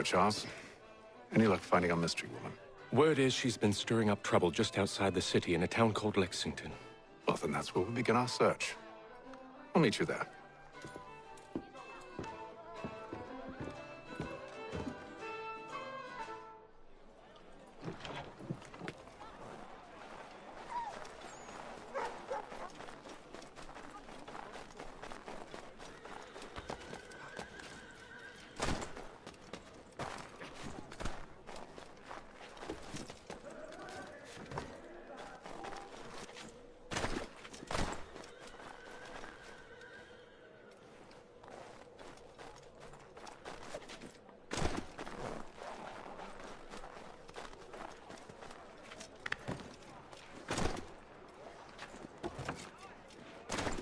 Charles. Any luck finding our mystery woman? Word is she's been stirring up trouble just outside the city in a town called Lexington. Well, then that's where we'll begin our search. We'll meet you there.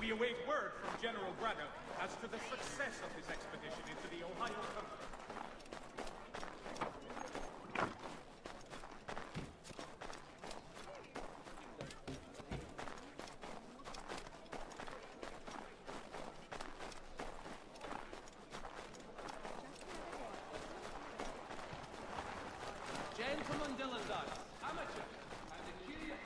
We await word from General Braddock as to the success of his expedition into the Ohio country. Gentleman Dylan Dodds, amateur, and the curious...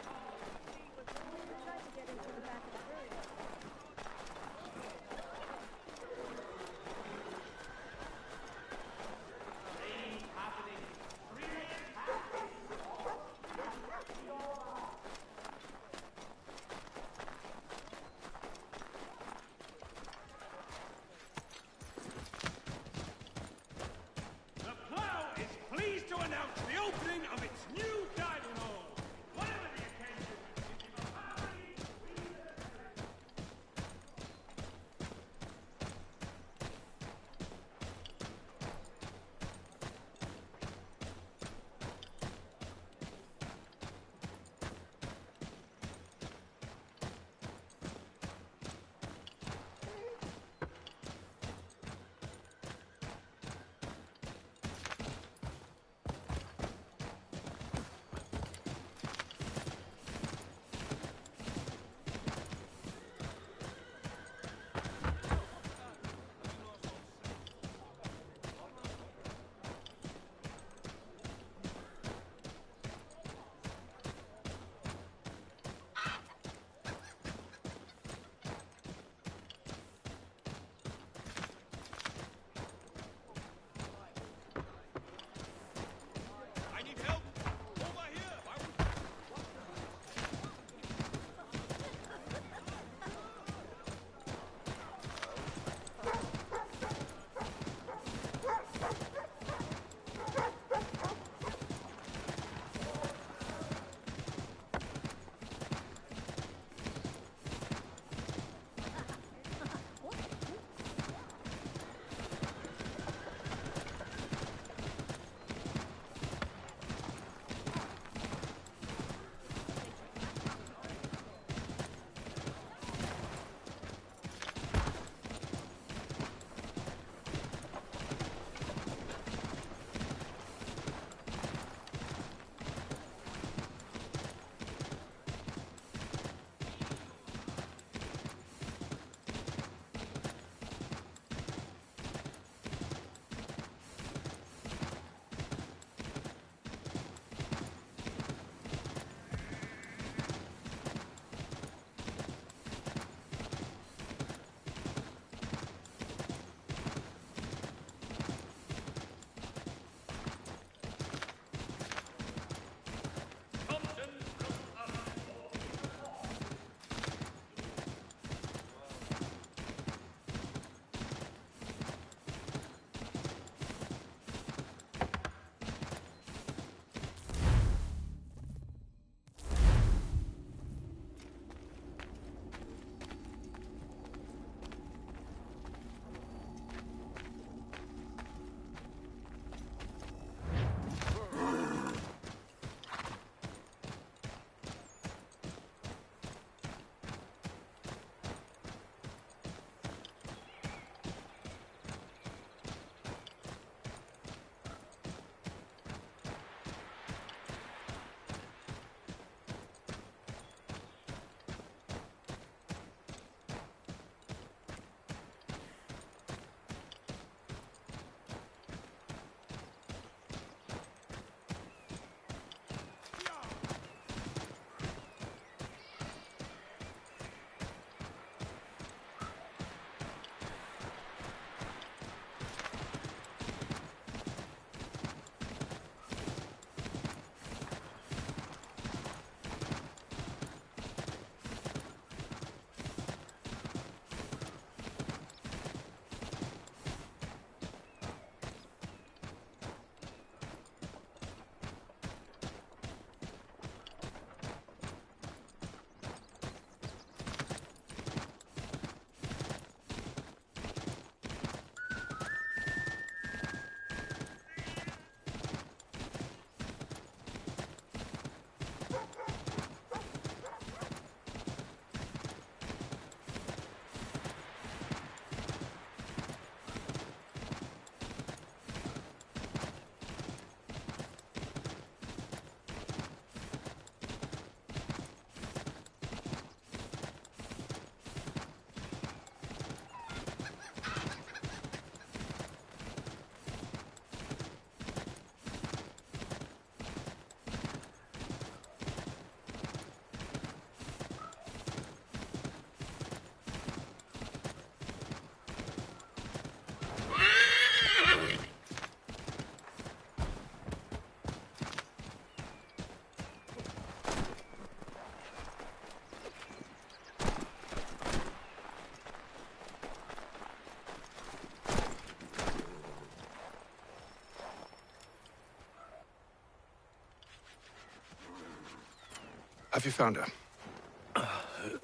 Have you found her?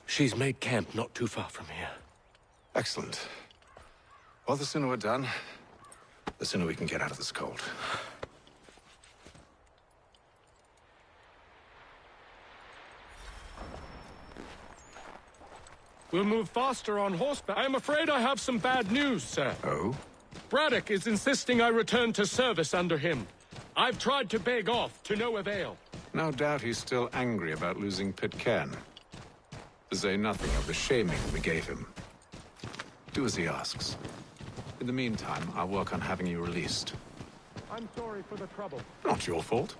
She's made camp not too far from here. Excellent. Well, the sooner we're done, the sooner we can get out of this cold. We'll move faster on horseback. I am afraid I have some bad news, sir. Oh? Braddock is insisting I return to service under him. I've tried to beg off, to no avail. No doubt he's still angry about losing Pitcairn. To say nothing of the shaming we gave him. Do as he asks. In the meantime, I'll work on having you released. I'm sorry for the trouble. Not your fault.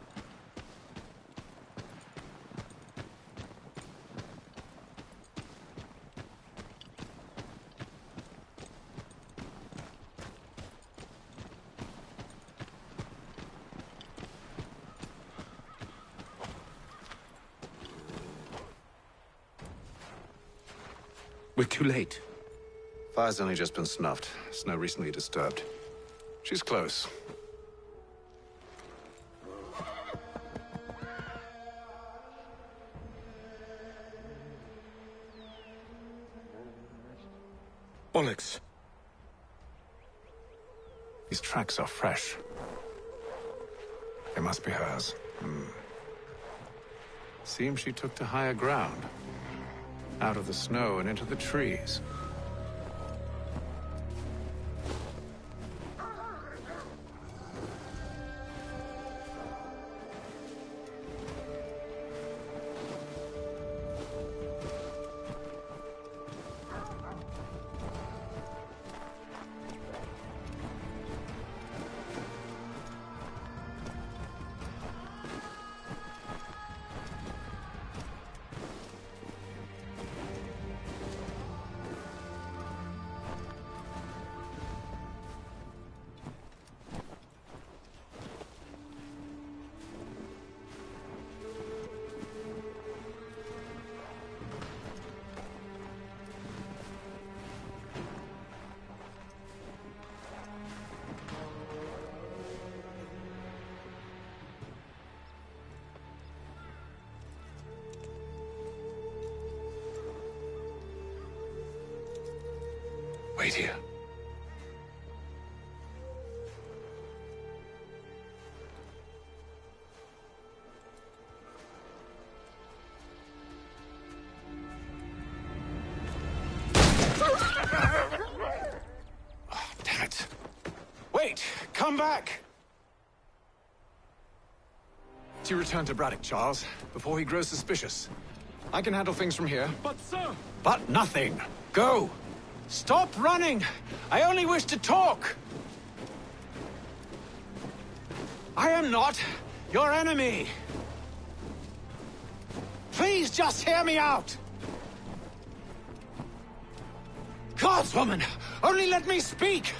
We're too late. Fire's only just been snuffed. Snow recently disturbed. She's close. Bollocks. These tracks are fresh. They must be hers. Seems she took to higher ground. Out of the snow and into the trees. Wait here. Oh, damn it. Wait! Come back! You return to Braddock, Charles, before he grows suspicious. I can handle things from here. But, sir! But nothing! Go! Stop running! I only wish to talk! I am not your enemy! Please just hear me out! Gods, woman! Only let me speak!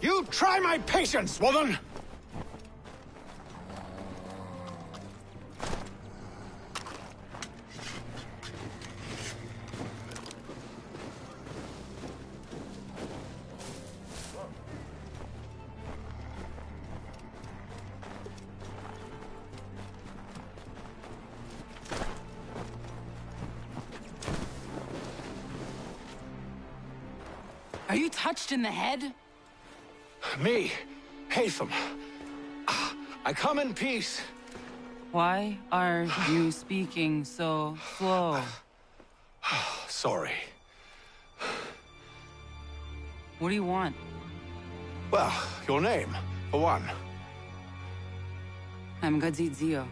You try my patience, woman! Are you touched in the head? Me, Hatham. I come in peace. Why are you speaking so slow? Sorry. What do you want? Well, your name, for one. I'm Gadzi Zio.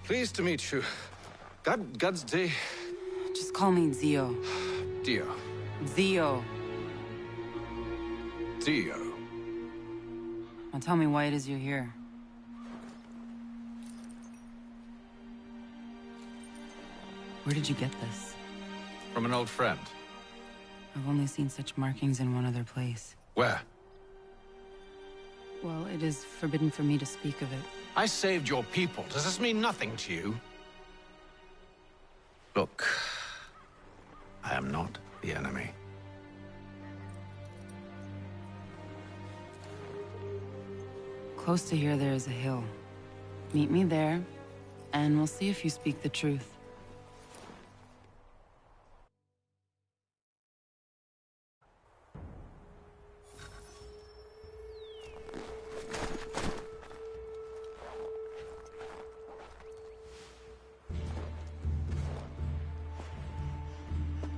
Pleased to meet you. God's day. Just call me Zio. Dio. Zio. Dio. Now tell me why it is you're here. Where did you get this? From an old friend. I've only seen such markings in one other place. Where? Well, it is forbidden for me to speak of it. I saved your people. Does this mean nothing to you? Look, I am not the enemy. Close to here, there is a hill. Meet me there, and we'll see if you speak the truth.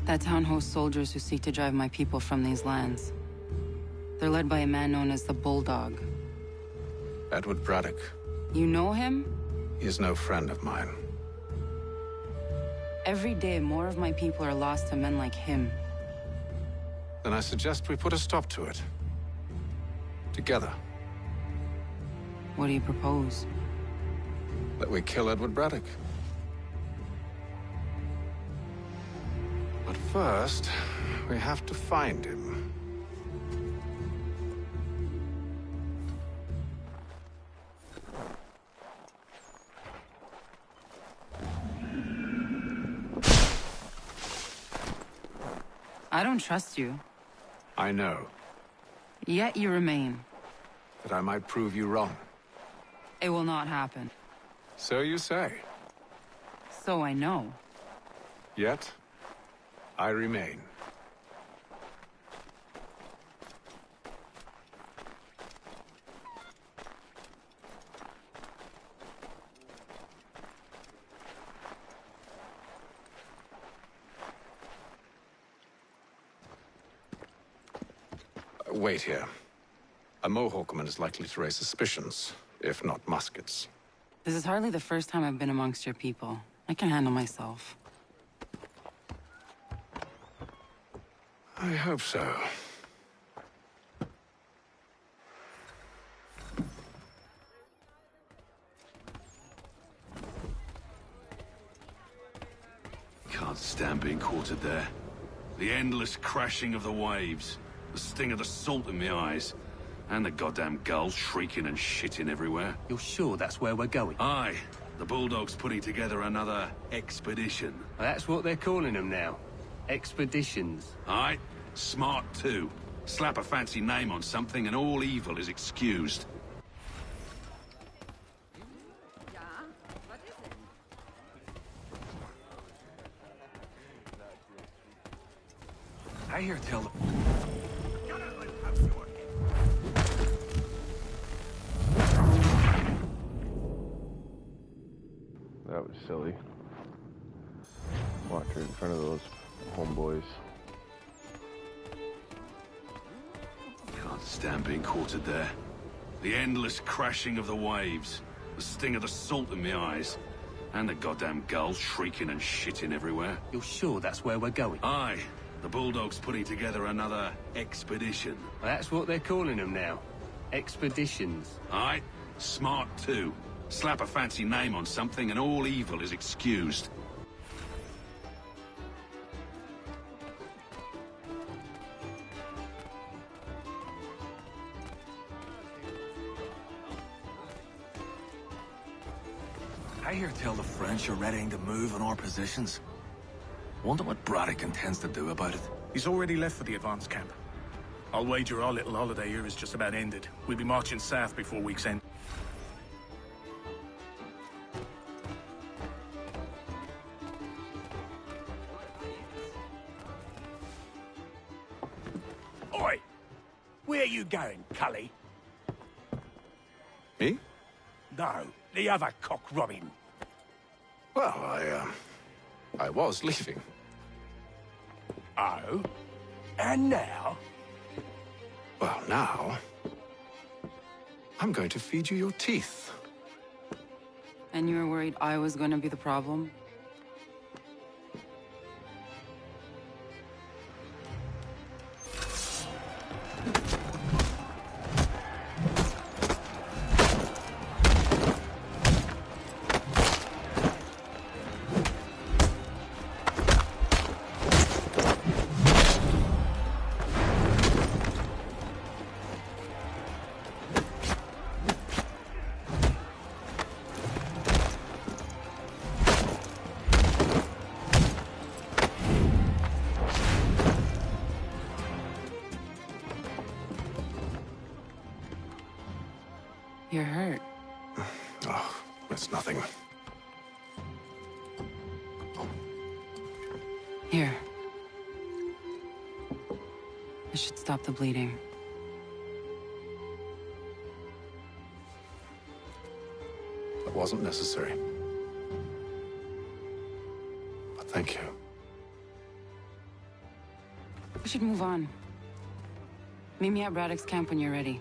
That town hosts soldiers who seek to drive my people from these lands. They're led by a man known as the Bulldog. Edward Braddock. You know him? He is no friend of mine. Every day, more of my people are lost to men like him. Then I suggest we put a stop to it. Together. What do you propose? That we kill Edward Braddock. But first, we have to find him. I don't trust you. I know. Yet you remain. That I might prove you wrong. It will not happen. So you say. So I know. Yet, I remain. Wait here. A Mohawkman is likely to raise suspicions, if not muskets. This is hardly the first time I've been amongst your people. I can handle myself. I hope so. Can't stand being quartered there. The endless crashing of the waves, the sting of the salt in my eyes, and the goddamn gulls shrieking and shitting everywhere. You're sure that's where we're going? Aye. The Bulldog's putting together another expedition. That's what they're calling them now. Expeditions. Aye. Smart too. Slap a fancy name on something and all evil is excused. I hear tell them. That was silly. Walked her in front of those homeboys. Can't stand being quartered there. The endless crashing of the waves, the sting of the salt in my eyes, and the goddamn gulls shrieking and shitting everywhere. You're sure that's where we're going? Aye. The Bulldog's putting together another expedition. That's what they're calling them now. Expeditions. Aye. Smart too. Slap a fancy name on something and all evil is excused. I hear tell the French are readying to move on our positions. Wonder what Braddock intends to do about it. He's already left for the advance camp. I'll wager our little holiday here is just about ended. We'll be marching south before week's end. Oi! Where you going, Cully? Me? No, the other cock Robin. Well, I was leaving. Oh? And now? Well, now... I'm going to feed you your teeth. And you were worried I was going to be the problem? You're hurt. Oh, it's nothing. Here. This should stop the bleeding. It wasn't necessary. But thank you. We should move on. Meet me at Braddock's camp when you're ready.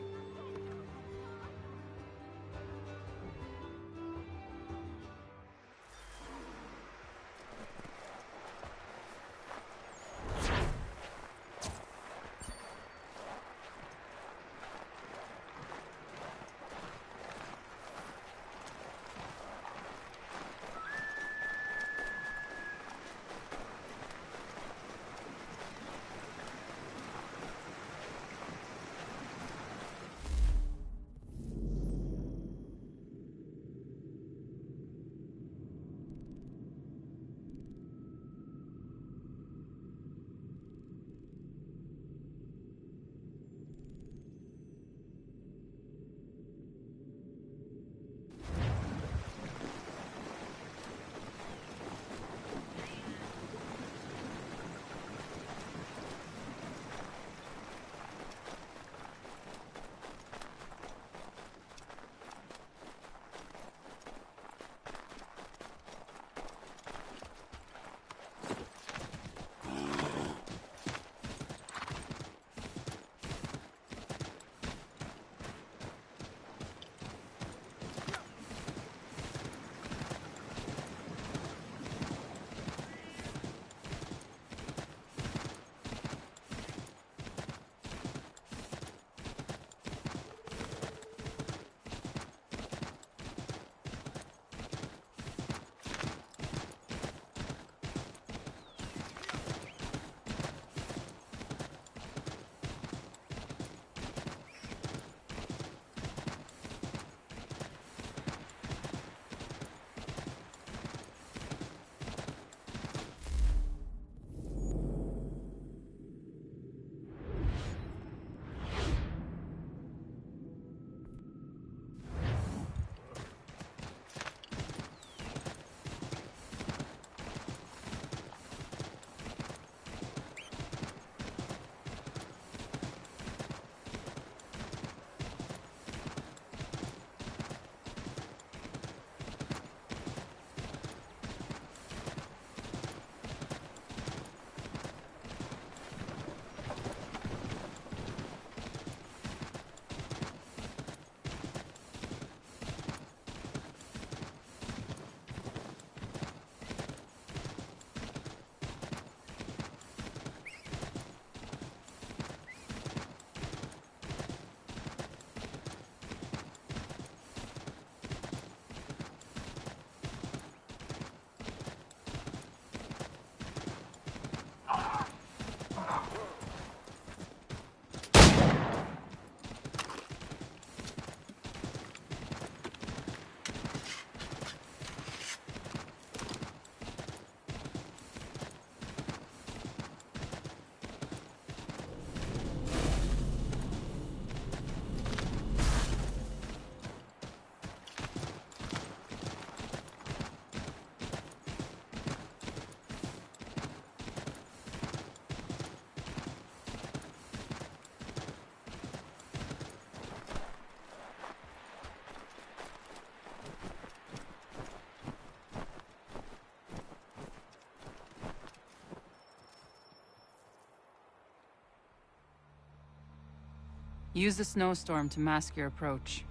Use the snowstorm to mask your approach.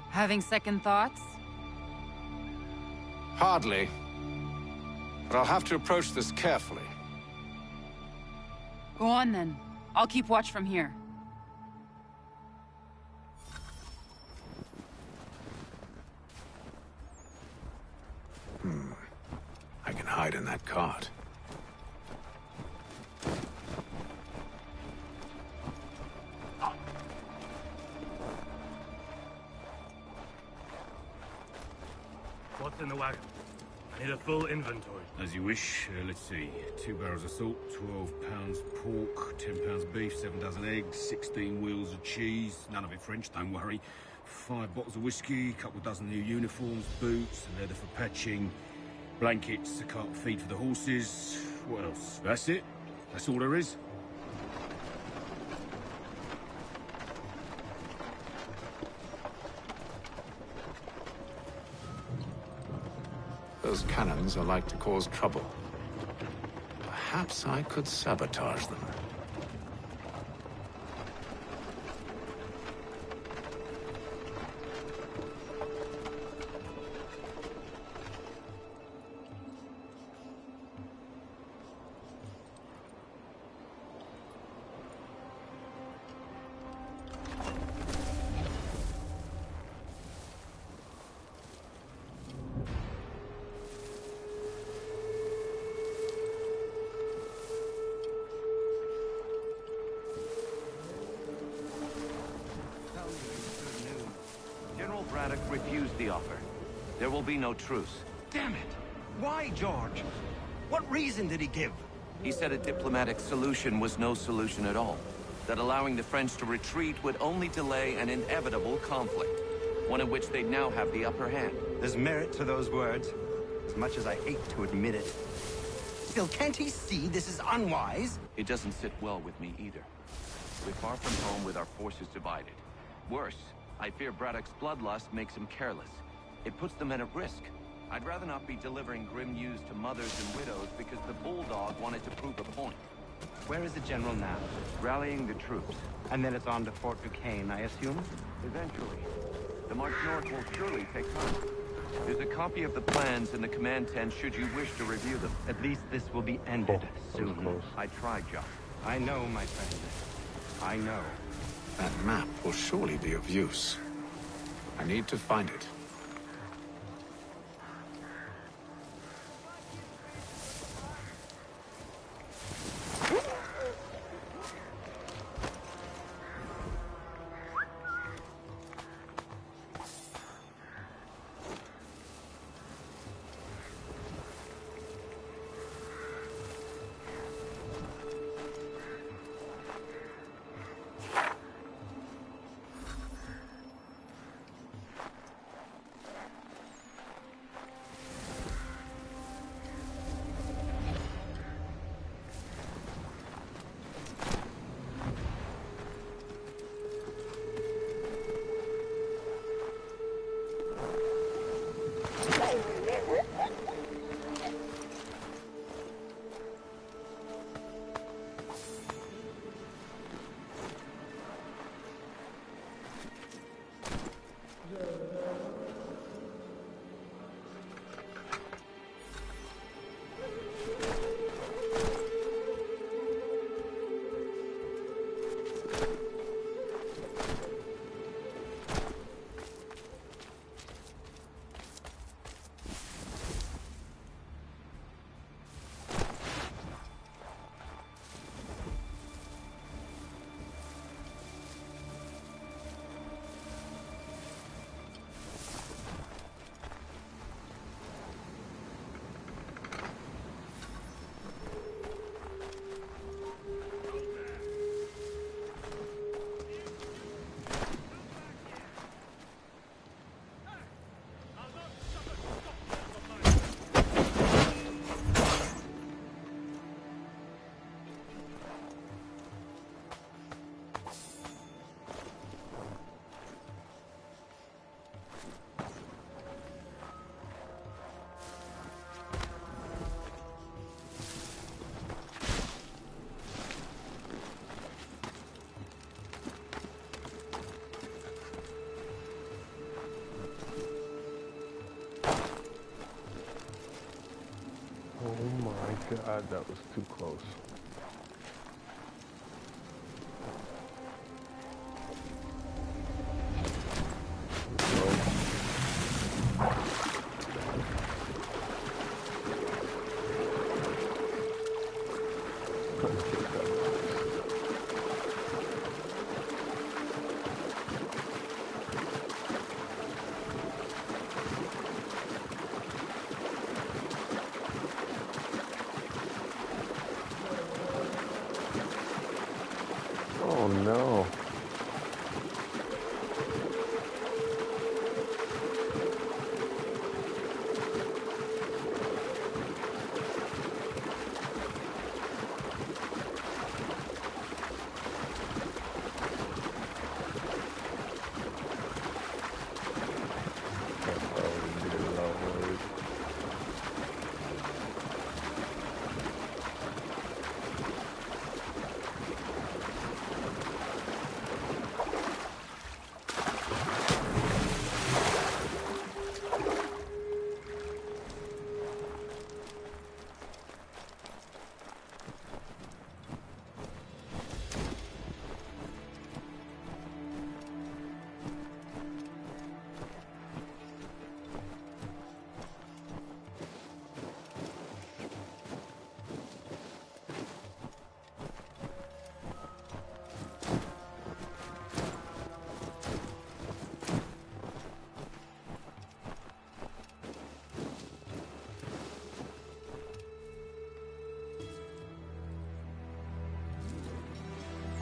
Having second thoughts? Hardly. But I'll have to approach this carefully. Go on then. I'll keep watch from here. I can hide in that cart. What's in the wagon? I need a full inventory. As you wish. Let's see. 2 barrels of salt, 12 pounds pork, 10 pounds beef, 7 dozen eggs, 16 wheels of cheese. None of it French, don't worry. 5 bottles of whiskey, a couple of dozen new uniforms, boots, and leather for patching, blankets, a cart of feed for the horses. What else? That's it. That's all there is. Those cannons are like to cause trouble. Perhaps I could sabotage them. General Braddock refused the offer. There will be no truce. Damn it! Why, George? What reason did he give? He said a diplomatic solution was no solution at all. That allowing the French to retreat would only delay an inevitable conflict. One in which they'd now have the upper hand. There's merit to those words, as much as I hate to admit it. Still, can't he see this is unwise? It doesn't sit well with me either. We're far from home with our forces divided. Worse, I fear Braddock's bloodlust makes him careless. It puts the men at risk. I'd rather not be delivering grim news to mothers and widows because the bulldog wanted to prove a point. Where is the general now? Rallying the troops. And then it's on to Fort Duquesne, I assume? Eventually. The march north will surely take time. There's a copy of the plans in the command tent should you wish to review them. At least this will be ended soon. I tried, John. I know, my friend. I know. That map will surely be of use. I need to find it. Oh my god, that was too close. Oh no.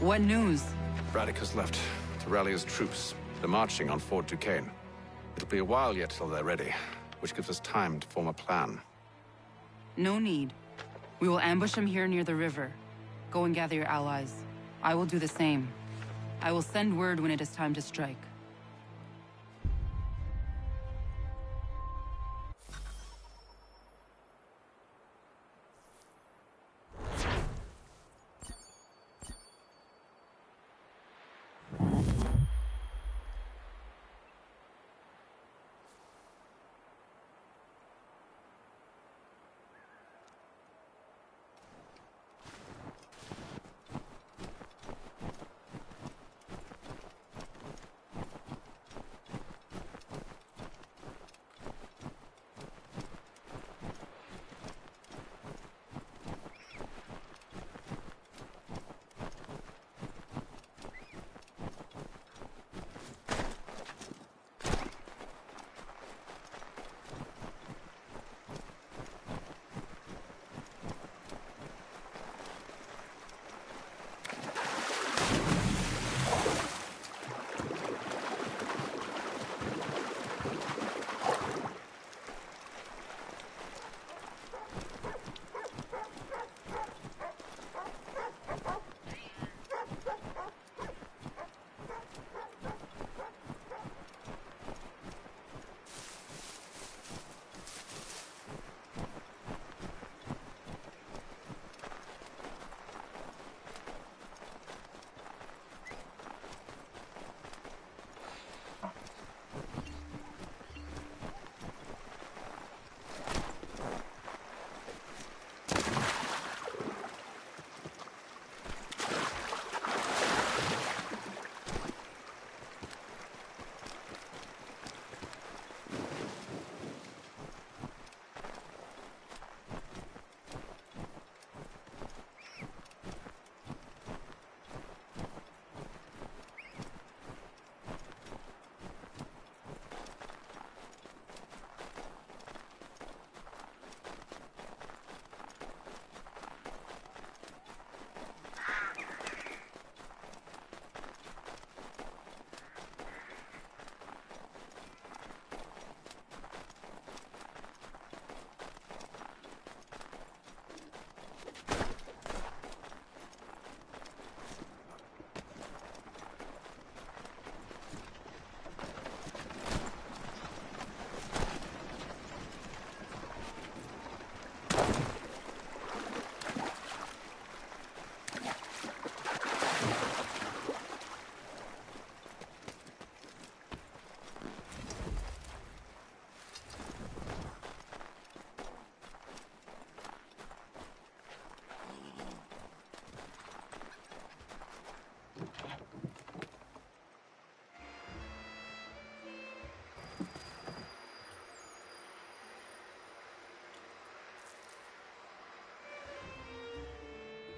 What news? Braddock has left to rally his troops. They're marching on Fort Duquesne. It'll be a while yet till they're ready, which gives us time to form a plan. No need. We will ambush him here near the river. Go and gather your allies. I will do the same. I will send word when it is time to strike.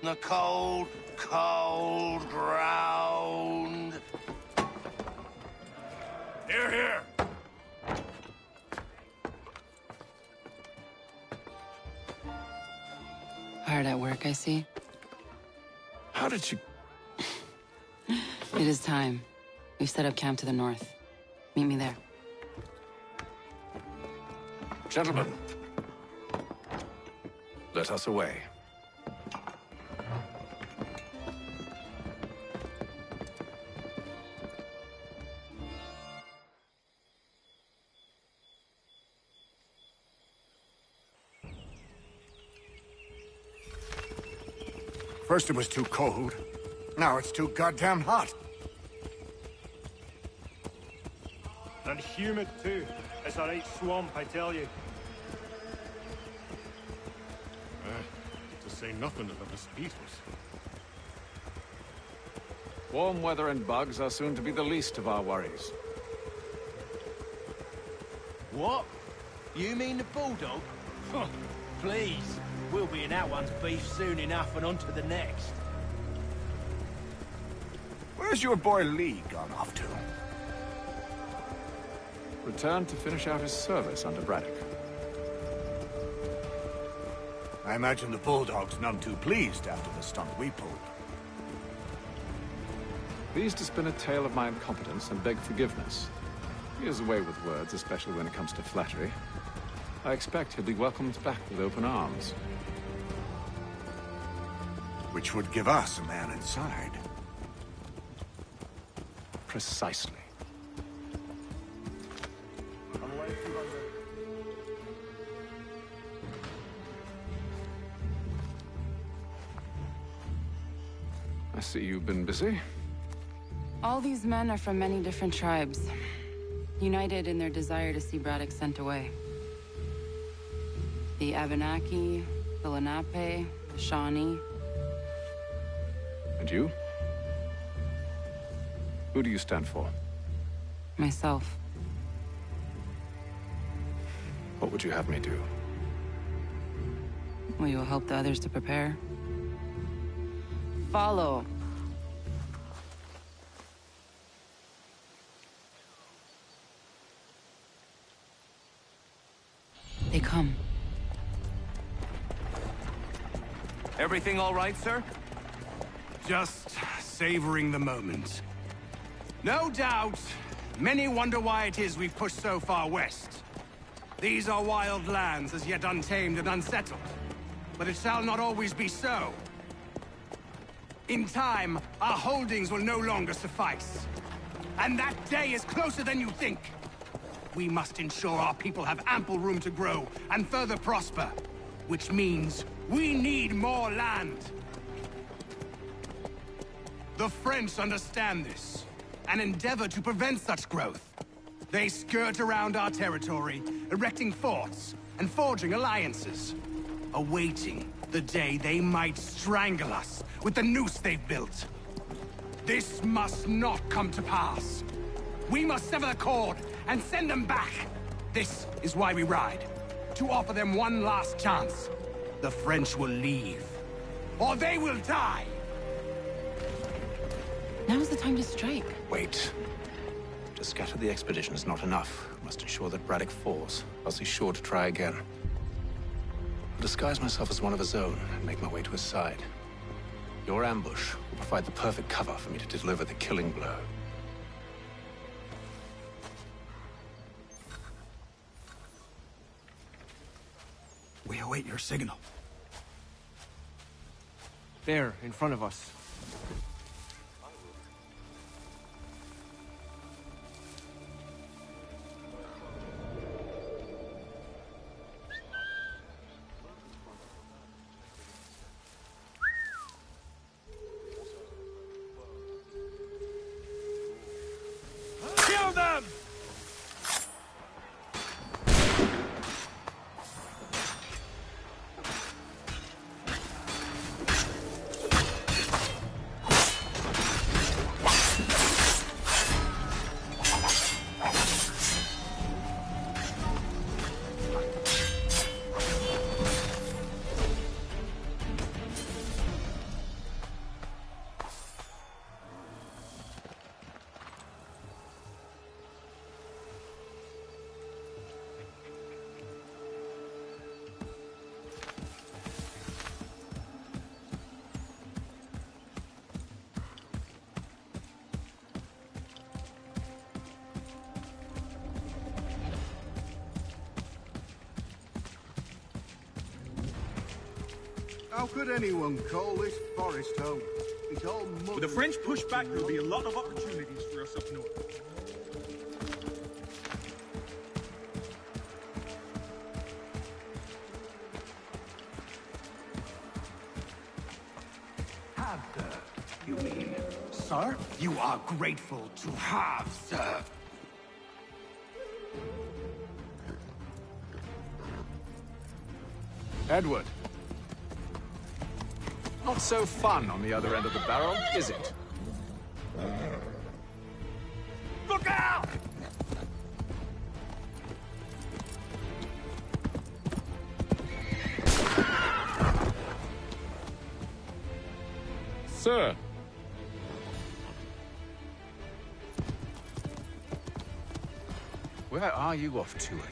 The cold, cold ground. Here, here! Hard at work, I see. How did you... It is time. We've set up camp to the north. Meet me there. Gentlemen, let us away. First it was too cold. Now it's too goddamn hot. And humid too. It's a right swamp, I tell you. To say nothing of the mosquitoes. Warm weather and bugs are soon to be the least of our worries. What? You mean the bulldog? Huh, please. We'll be in that one's beef soon enough and on to the next. Where's your boy Lee gone off to? Returned to finish out his service under Braddock. I imagine the Bulldog's none too pleased after the stunt we pulled. Pleased to spin a tale of my incompetence and beg forgiveness. He has a way with words, especially when it comes to flattery. I expect he'll be welcomed back with open arms. Which would give us a man inside. Precisely. I see you've been busy. All these men are from many different tribes, united in their desire to see Braddock sent away. The Abenaki, the Lenape, the Shawnee. And you? Who do you stand for? Myself. What would you have me do? Will you help the others to prepare? Follow. They come. Everything all right, sir? Just savoring the moment. No doubt, many wonder why it is we've pushed so far west. These are wild lands, as yet untamed and unsettled. But it shall not always be so. In time, our holdings will no longer suffice. And that day is closer than you think. We must ensure our people have ample room to grow and further prosper. Which means we need more land. The French understand this, and endeavor to prevent such growth. They skirt around our territory, erecting forts and forging alliances, awaiting the day they might strangle us with the noose they've built. This must not come to pass. We must sever the cord and send them back. This is why we ride, to offer them one last chance. The French will leave, or they will die. Now's the time to strike. Wait. To scatter the expedition is not enough. We must ensure that Braddock falls, else he's sure to try again. I'll disguise myself as one of his own and make my way to his side. Your ambush will provide the perfect cover for me to deliver the killing blow. We await your signal. There, in front of us. Kill them! How could anyone call this forest home? It's all mud. With the French push back, there'll be a lot of opportunities for us up north. Have, sir, you mean? Sir? You are grateful to have, sir. Edward. Not so fun on the other end of the barrel, is it? Look out! Sir. Where are you off to, Edward?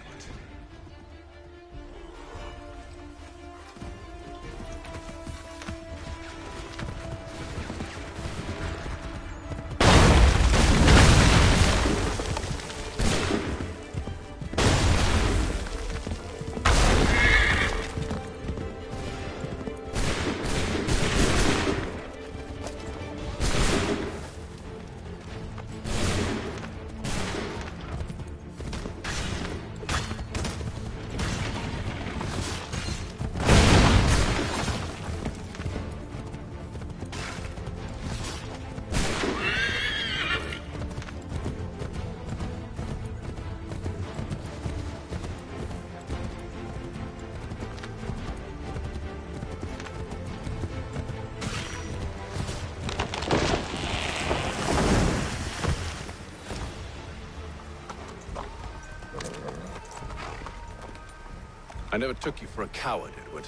I never took you for a coward, Edward.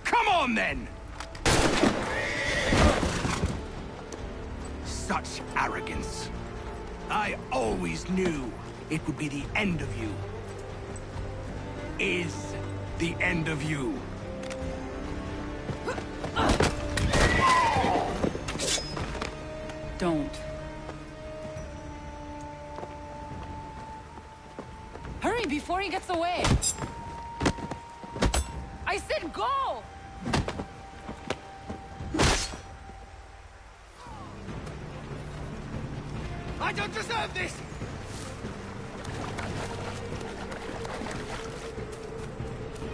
Come on, then! Such arrogance. I always knew it would be the end of you. Is the end of you. Don't. Hurry before he gets away! I said go! I don't deserve this!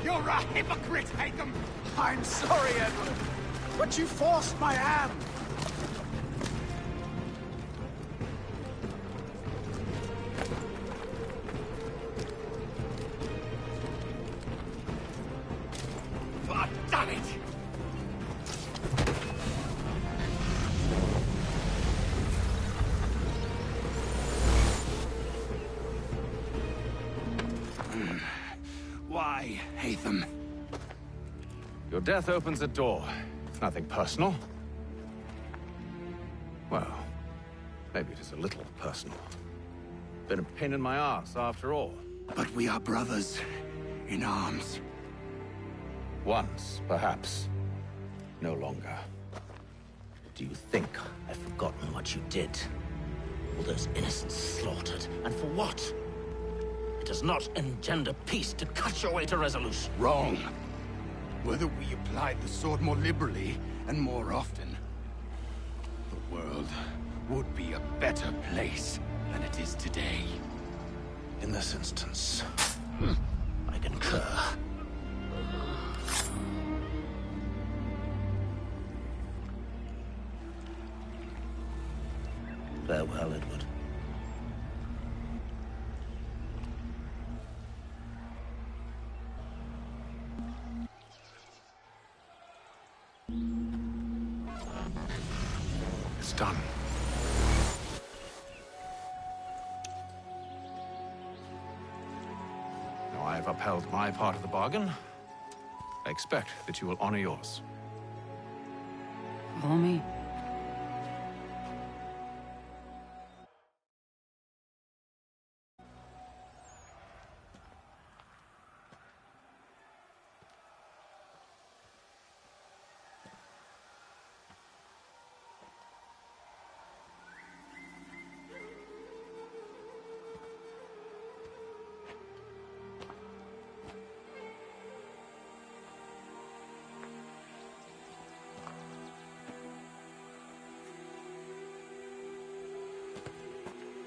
You're a hypocrite, Hatham! I'm sorry, Edward, but you forced my hand. God damn it! Why, Hatham? Your death opens a door. It's nothing personal. Well, maybe it is a little personal. Been a pain in my ass, after all. But we are brothers in arms. Once, perhaps. No longer. Do you think I've forgotten what you did? All those innocents slaughtered, and for what? It does not engender peace to cut your way to resolution. Wrong. Whether we applied the sword more liberally and more often, the world would be a better place than it is today. In this instance, I concur. Farewell, Edward. It's done. Now I have upheld my part of the bargain. I expect that you will honor yours. Follow me.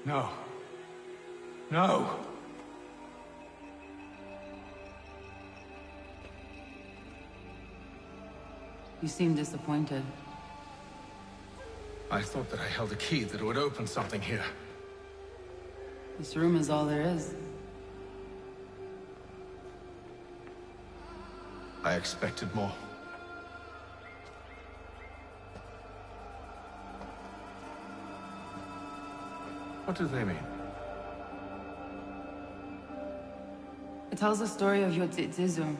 No. No! You seem disappointed. I thought that I held a key that would open something here. This room is all there is. I expected more. What do they mean? It tells the story of Yotzitzizu,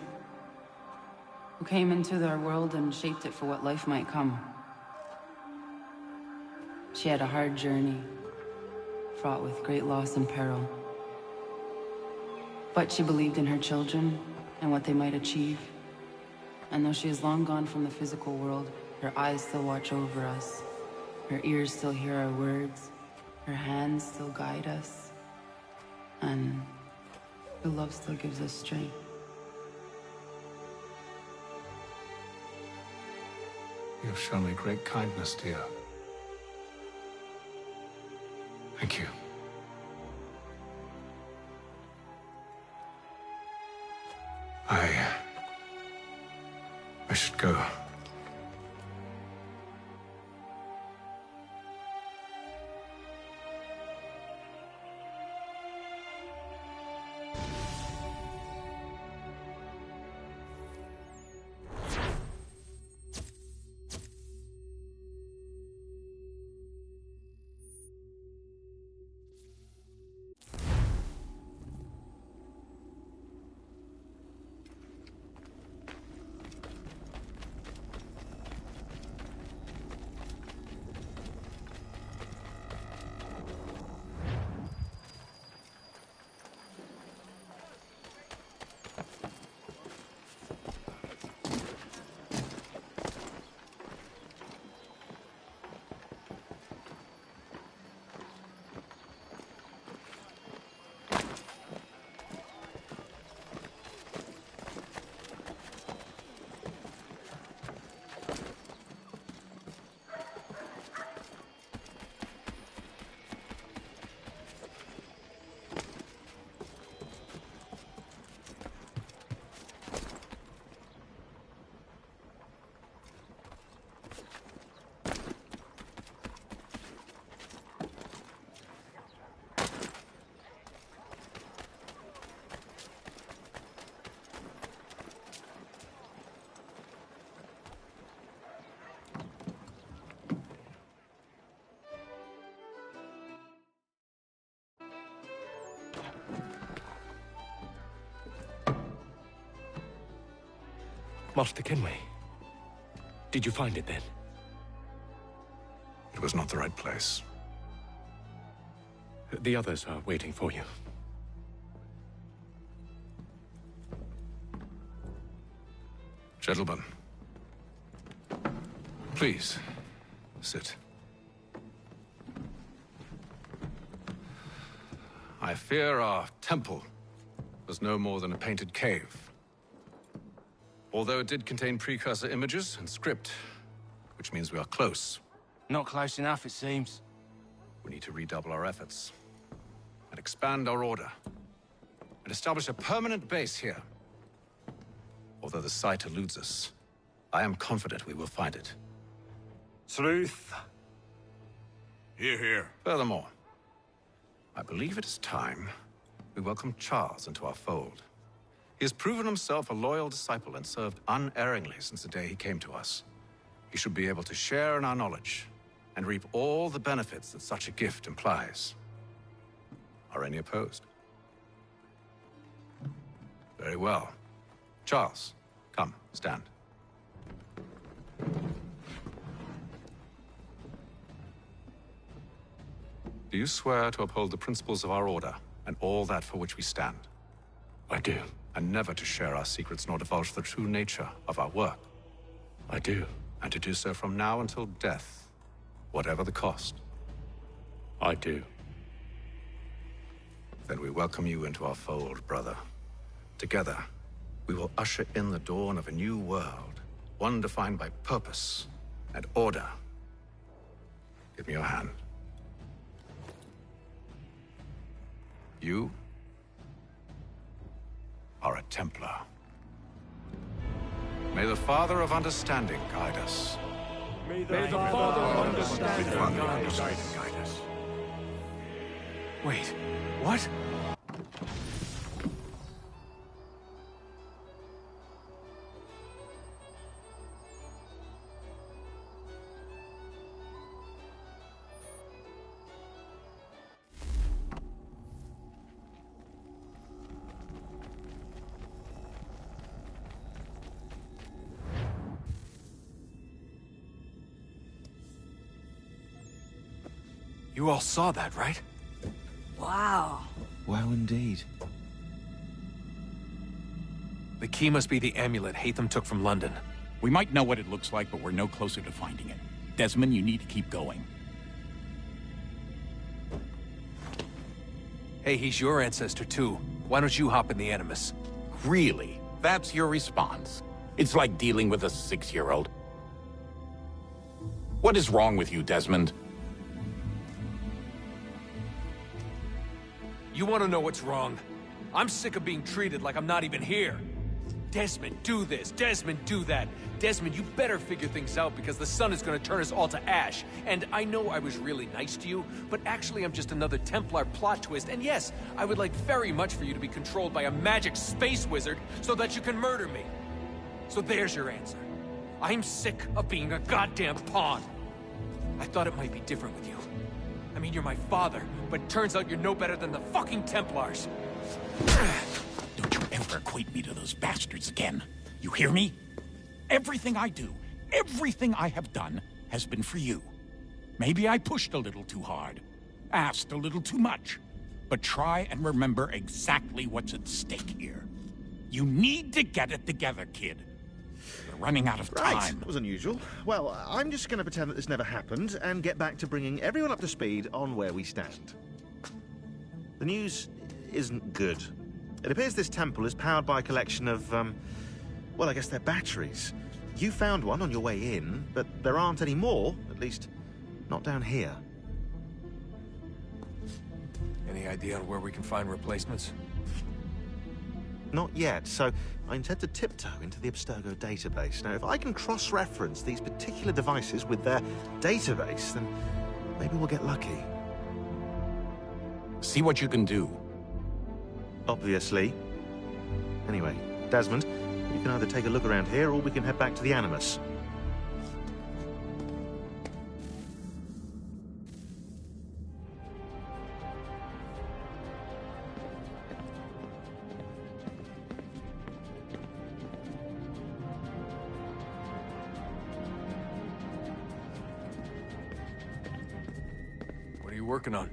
who came into their world and shaped it for what life might come. She had a hard journey, fraught with great loss and peril. But she believed in her children and what they might achieve. And though she is long gone from the physical world, her eyes still watch over us. Her ears still hear our words. Her hands still guide us. And her love still gives us strength. You have shown me great kindness, dear. Thank you. I should go. Master Kenway, did you find it then? It was not the right place. The others are waiting for you. Gentlemen, please, sit. I fear our temple was no more than a painted cave. Although it did contain precursor images and script, which means we are close. Not close enough, it seems. We need to redouble our efforts and expand our order and establish a permanent base here. Although the site eludes us, I am confident we will find it. Truth. Hear, hear. Furthermore, I believe it is time we welcome Charles into our fold. He has proven himself a loyal disciple and served unerringly since the day he came to us. He should be able to share in our knowledge and reap all the benefits that such a gift implies. Are any opposed? Very well. Charles, come, stand. Do you swear to uphold the principles of our order and all that for which we stand? I do. And never to share our secrets nor divulge the true nature of our work? I do. And to do so from now until death, whatever the cost? I do. Then we welcome you into our fold, brother. Together, we will usher in the dawn of a new world, one defined by purpose and order. Give me your hand. You are a Templar. May the Father of Understanding guide us. May the Father of Understanding guide us. Wait, what? You all saw that, right? Wow. Wow, indeed. The key must be the amulet Hatham took from London. We might know what it looks like, but we're no closer to finding it. Desmond, you need to keep going. Hey, he's your ancestor too. Why don't you hop in the Animus? Really? That's your response? It's like dealing with a 6-year-old. What is wrong with you, Desmond? You want to know what's wrong? I'm sick of being treated like I'm not even here. Desmond, do this. Desmond, do that. Desmond, you better figure things out because the sun is going to turn us all to ash. And I know I was really nice to you, but actually I'm just another Templar plot twist. And yes, I would like very much for you to be controlled by a magic space wizard so that you can murder me. So there's your answer. I'm sick of being a goddamn pawn. I thought it might be different with you. I mean, you're my father, but it turns out you're no better than the fucking Templars. Don't you ever equate me to those bastards again. You hear me? Everything I do, everything I have done, has been for you. Maybe I pushed a little too hard, asked a little too much, but try and remember exactly what's at stake here. You need to get it together, kid. We're running out of time. Right, was unusual. Well, I'm just going to pretend that this never happened and get back to bringing everyone up to speed on where we stand. The news isn't good. It appears this temple is powered by a collection of, well, I guess they're batteries. You found one on your way in, but there aren't any more, at least not down here. Any idea on where we can find replacements? Not yet, so I intend to tiptoe into the Abstergo database. Now, if I can cross-reference these particular devices with their database, then maybe we'll get lucky. See what you can do. Obviously. Anyway, Desmond, you can either take a look around here, or we can head back to the Animus. What are you working on?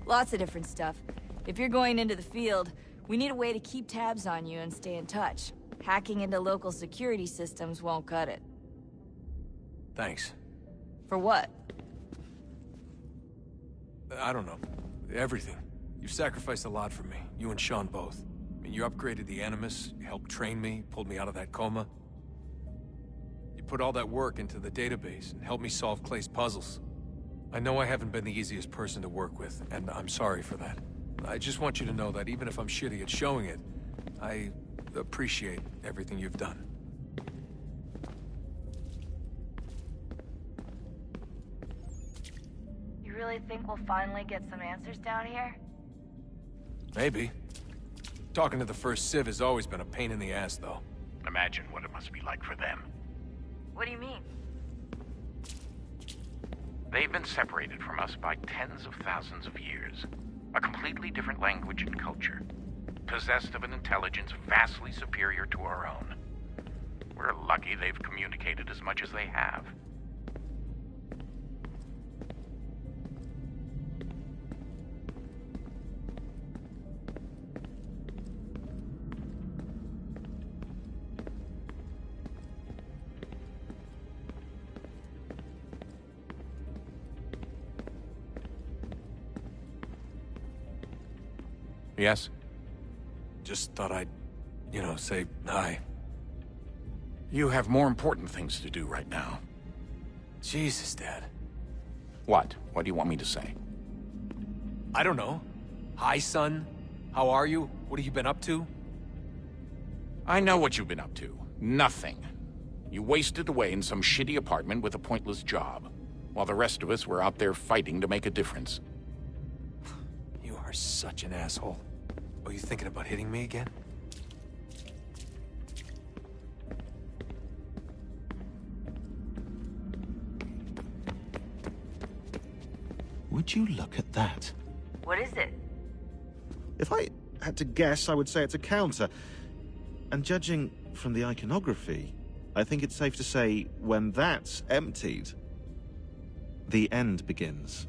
Lots of different stuff. If you're going into the field, we need a way to keep tabs on you and stay in touch. Hacking into local security systems won't cut it. Thanks. For what? I don't know. Everything. You've sacrificed a lot for me. You and Sean both. I mean, you upgraded the Animus, you helped train me, pulled me out of that coma. You put all that work into the database and helped me solve Clay's puzzles. I know I haven't been the easiest person to work with, and I'm sorry for that. I just want you to know that even if I'm shitty at showing it, I appreciate everything you've done. You really think we'll finally get some answers down here? Maybe. Talking to the First Civ has always been a pain in the ass, though. Imagine what it must be like for them. What do you mean? They've been separated from us by tens of thousands of years. A completely different language and culture. Possessed of an intelligence vastly superior to our own. We're lucky they've communicated as much as they have. Yes? Just thought I'd, say hi. You have more important things to do right now. Jesus, Dad. What? What do you want me to say? I don't know. Hi, son. How are you? What have you been up to? I know what you've been up to. Nothing. You wasted away in some shitty apartment with a pointless job, while the rest of us were out there fighting to make a difference. You are such an asshole. Oh, you thinking about hitting me again? Would you look at that? What is it? If I had to guess, I would say it's a counter. And judging from the iconography, I think it's safe to say when that's emptied, the end begins.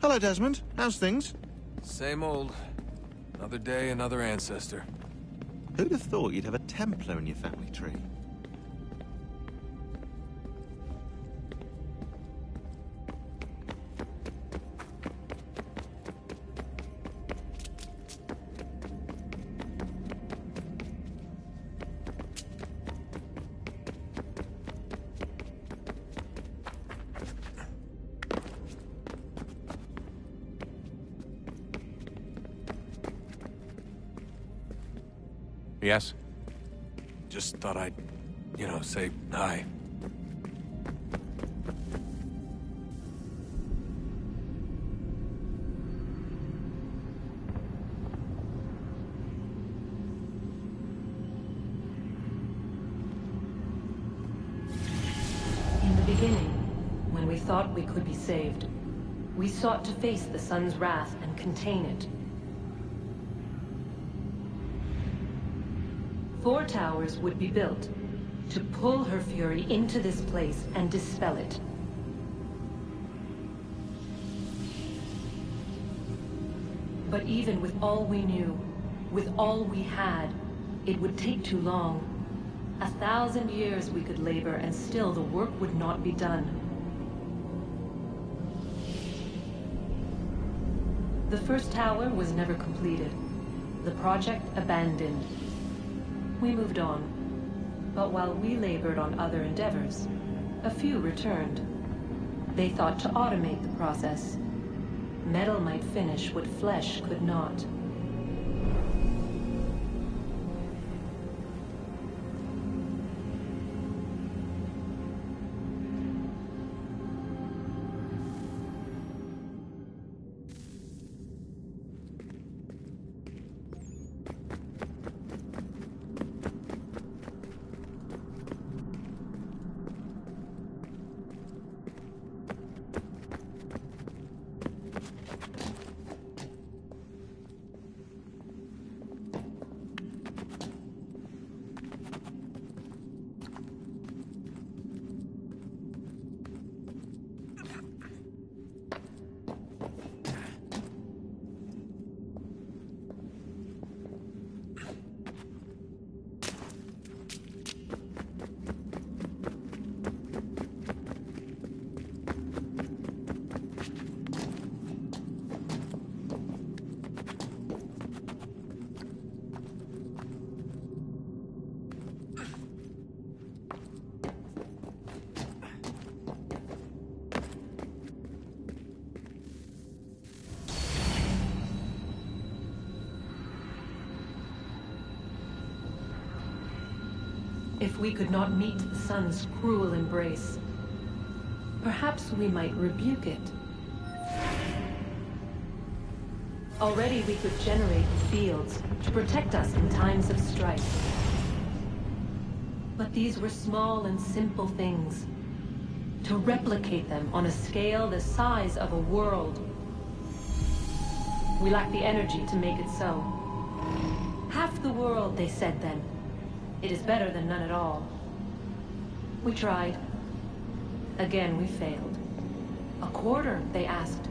Hello, Desmond. How's things? Same old. Another day, another ancestor. Who'd have thought you'd have a Templar in your family tree? Yes? Just thought I'd, say hi. In the beginning, when we thought we could be saved, we sought to face the sun's wrath and contain it. 4 towers would be built to pull her fury into this place and dispel it. But even with all we knew, with all we had, it would take too long. 1,000 years we could labor and still the work would not be done. The first tower was never completed. The project abandoned. We moved on, but while we labored on other endeavors, a few returned. They thought to automate the process. Metal might finish what flesh could not. If we could not meet the sun's cruel embrace, perhaps we might rebuke it. Already we could generate fields to protect us in times of strife. But these were small and simple things. To replicate them on a scale the size of a world. We lack the energy to make it so. Half the world, they said then. It is better than none at all. We tried. Again, we failed. A quarter, they asked.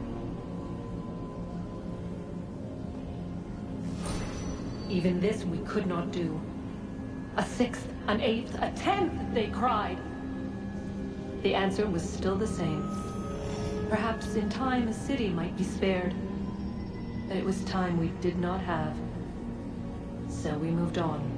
Even this we could not do. A sixth, an eighth, a tenth, they cried. The answer was still the same. Perhaps in time a city might be spared. But it was time we did not have. So we moved on.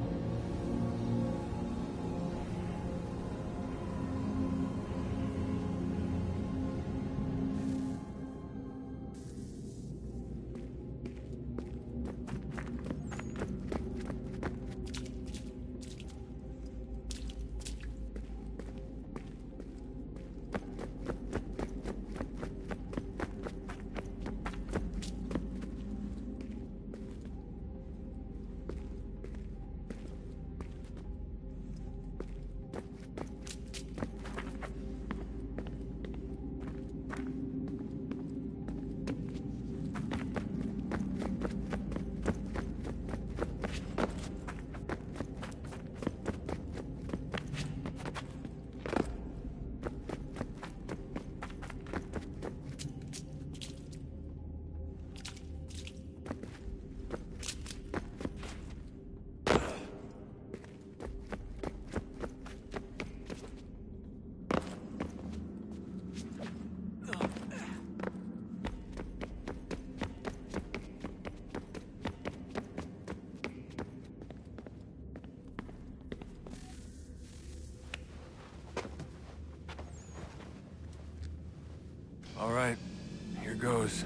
goes.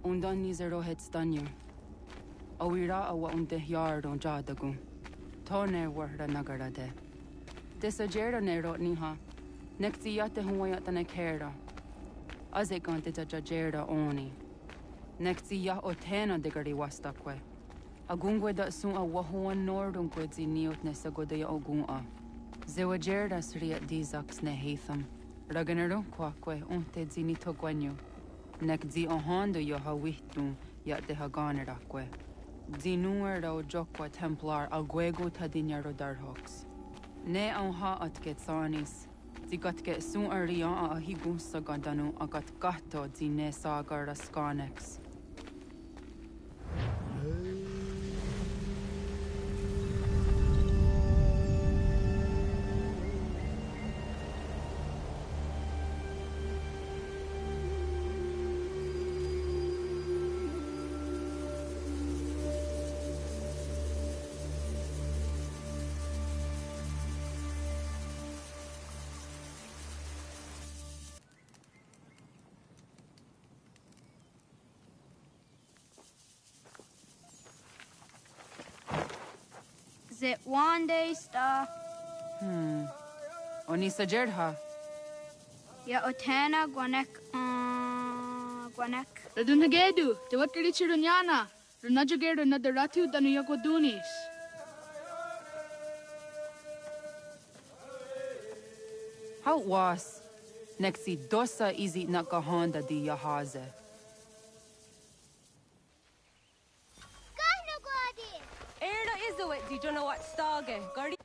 Undan ni zero het stanyu. Awira awa unde yard on jadagu. Tone warda nagara de. Desajera nero niha. Nekti yate huayata ne kera. Azekante jajera oni. Nekti ya otena digari wastakwe. Agungwe da sun a wahuan nordun kwedzi niot ne sagodaya ogun. Zewajerda sriat dizax ne heatham. Raganero kwakwe unte zini togwanyo. Nek zi ohando yo ha wihtun yat de ha ganerakwe. Zinuer da jokwa Templar alguego tadinyaro darhox. Ne ha at get sanis. Zi gat get sun arian a higun sagandanu agat gato zi ne sagar skanex. Is it one day star? Oni sajerha. Ya otena gwanek gwanek. Radunagedu, te wakari chirunyana. Runajageru na daratu danu yagodunis. How it was? Nexi dosa izi nakahanda di yahaze. Erdo izuit di jono wat stage. Gardi